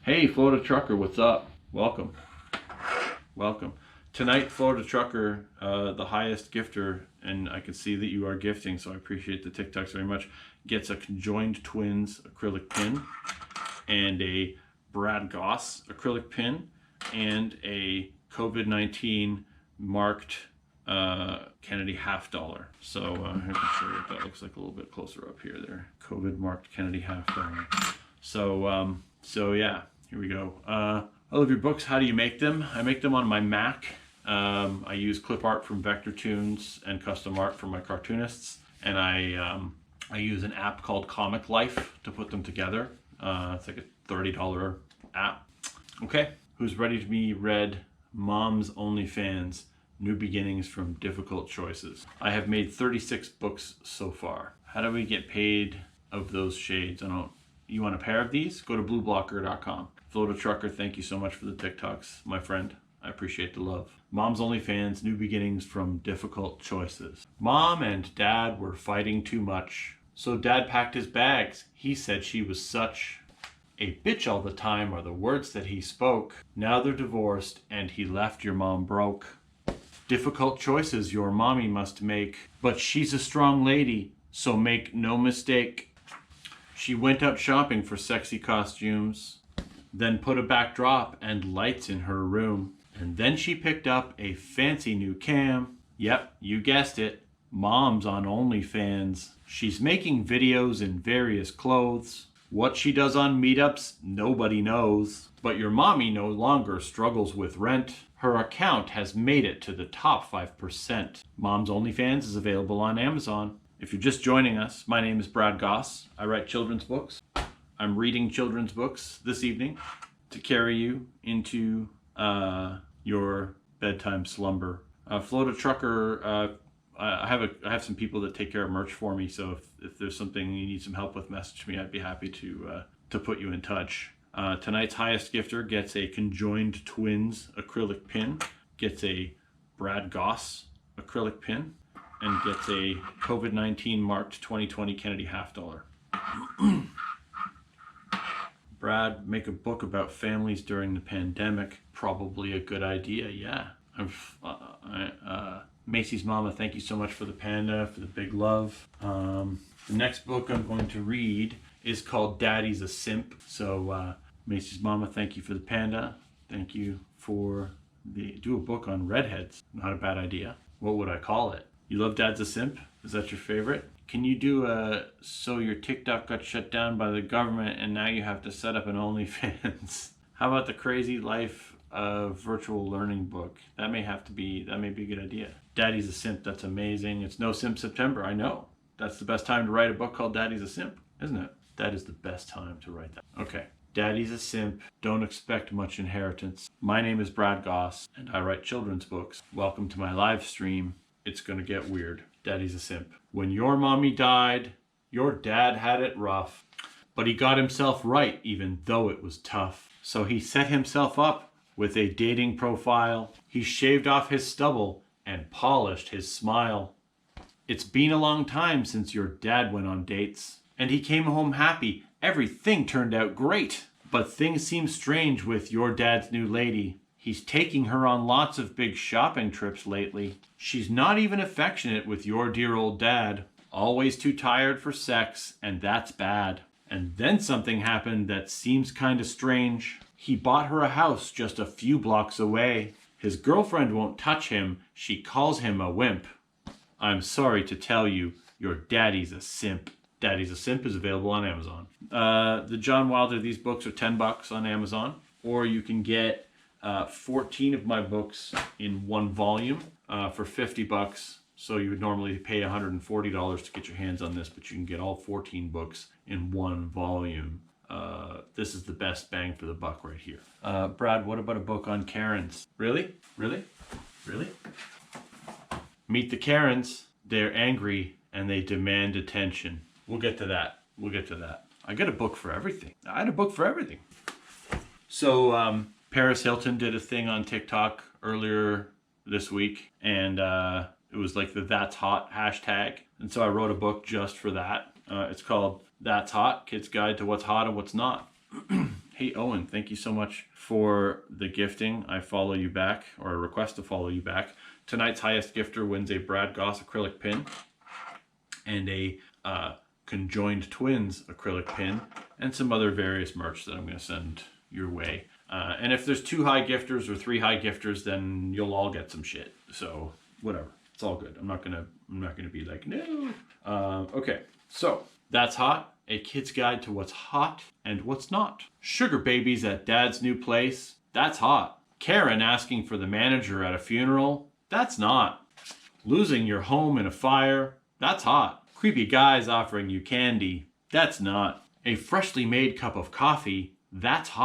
Hey, Florida Trucker, what's up? Welcome. Welcome. Tonight, Florida Trucker, the highest gifter, and I can see that you are gifting, so I appreciate the TikToks very much, gets a conjoined twins acrylic pin and a Brad Gosse acrylic pin and a COVID-19 marked Kennedy $50. So I can show you what that looks like a little bit closer up here there. COVID marked Kennedy $50. So yeah, here we go. I love your books. How do you make them? I make them on my Mac. I use clip art from Vector Tunes and custom art from my cartoonists, and I use an app called Comic Life to put them together. It's like a $30 app. Okay, who's ready to be read? Mom's OnlyFans, New Beginnings from Difficult Choices. I have made 36 books so far. How do we get paid of those shades? You want a pair of these? Go to blueblocker.com. Florida Trucker, thank you so much for the TikToks, my friend. I appreciate the love. Mom's OnlyFans, New Beginnings from Difficult Choices. Mom and Dad were fighting too much, so Dad packed his bags. He said she was such a bitch all the time are the words that he spoke. Now they're divorced and he left your mom broke. Difficult choices your mommy must make, but she's a strong lady, so make no mistake. She went out shopping for sexy costumes, then put a backdrop and lights in her room. And then she picked up a fancy new cam. Yep, you guessed it. Mom's on OnlyFans. She's making videos in various clothes. What she does on meetups, nobody knows. But your mommy no longer struggles with rent. Her account has made it to the top 5%. Mom's OnlyFans is available on Amazon. If you're just joining us, my name is Brad Gosse. I write children's books. I'm reading children's books this evening to carry you into your bedtime slumber. Florida Trucker, I have some people that take care of merch for me, so if there's something you need some help with, message me. I'd be happy to put you in touch. Tonight's highest gifter gets a conjoined twins acrylic pin, gets a Brad Gosse acrylic pin, and gets a COVID-19 marked 2020 Kennedy $50. Brad, make a book about families during the pandemic. Probably a good idea, yeah. Macy's Mama, thank you so much for the panda, for the big love. The next book I'm going to read is called Daddy's a Simp. So Macy's Mama, thank you for the panda. Thank you for do a book on redheads. Not a bad idea. What would I call it? You love Dad's a Simp? Is that your favorite? Can you do so your TikTok got shut down by the government and now you have to set up an OnlyFans? How about the Crazy Life of Virtual Learning book? That may be a good idea. Daddy's a Simp, that's amazing. It's No Simp September, I know. That's the best time to write a book called Daddy's a Simp, isn't it? That is the best time to write that. Okay. Daddy's a Simp, don't expect much inheritance. My name is Brad Gosse and I write children's books. Welcome to my live stream. It's gonna get weird. Daddy's a Simp. When your mommy died, your dad had it rough, but he got himself right even though it was tough. So he set himself up with a dating profile. He shaved off his stubble and polished his smile. It's been a long time since your dad went on dates, and he came home happy. Everything turned out great. But things seem strange with your dad's new lady. He's taking her on lots of big shopping trips lately. She's not even affectionate with your dear old dad. Always too tired for sex, and that's bad. And then something happened that seems kinda strange. He bought her a house just a few blocks away. His girlfriend won't touch him. She calls him a wimp. I'm sorry to tell you, your daddy's a simp. Daddy's a Simp is available on Amazon. The John Wilder, these books are $10 on Amazon, or you can get 14 of my books in one volume for $50. So you would normally pay $140 to get your hands on this, but you can get all 14 books in one volume. This is the best bang for the buck right here. Brad, what about a book on Karens? Really? Really? Really? Meet the Karens. They're angry and they demand attention. We'll get to that. We'll get to that. I got a book for everything. I had a book for everything. So Paris Hilton did a thing on TikTok earlier this week, and it was like the That's Hot hashtag. And so I wrote a book just for that. It's called That's Hot, Kid's Guide to What's Hot and What's Not. Hey, Owen, thank you so much for the gifting. I follow you back, or a request to follow you back. Tonight's highest gifter wins a Brad Gosse acrylic pin and a Conjoined Twins acrylic pin and some other various merch that I'm going to send your way. And if there's 2 high gifters or 3 high gifters, then you'll all get some shit. So whatever, it's all good. I'm not gonna be like, no. Okay, so that's hot. A kid's guide to what's hot and what's not. Sugar babies at dad's new place. That's hot. Karen asking for the manager at a funeral. That's not. Losing your home in a fire. That's hot. Creepy guys offering you candy. That's not. A freshly made cup of coffee. That's hot.